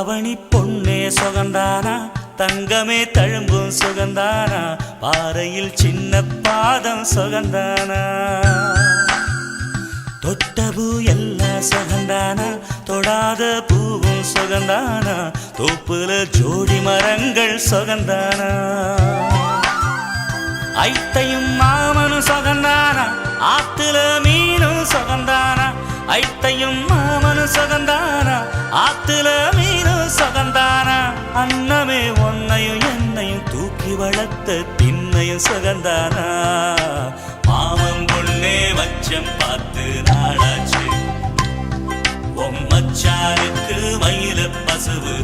அவனி பொன்னே சுகந்தானா தங்கமே தழும்பும் சுகந்தானா பாறையில் சின்ன பாதம் சுகந்தானா தொட்டபூ எல்லாம் சுகந்தானா தொடாத பூவும் சுகந்தானா தோப்புல ஜோடி மரங்கள் சுகந்தானா ஐத்தையும் மாமனும் சுகந்தானா ஆத்துல மீனும் சுகந்தானா ஐத்தையும் மாமனும் சுகந்தானா ஆத்துல மீனும் சுகந்தானா அன்னமே ஒன்னையும் என்னையும் தூக்கி வளர்த்த திண்ணையும் சுகந்தானா மாமன் பொண்ணே வச்சம் பார்த்து நாளாச்சு மச்சாருக்கு மயில பசுவு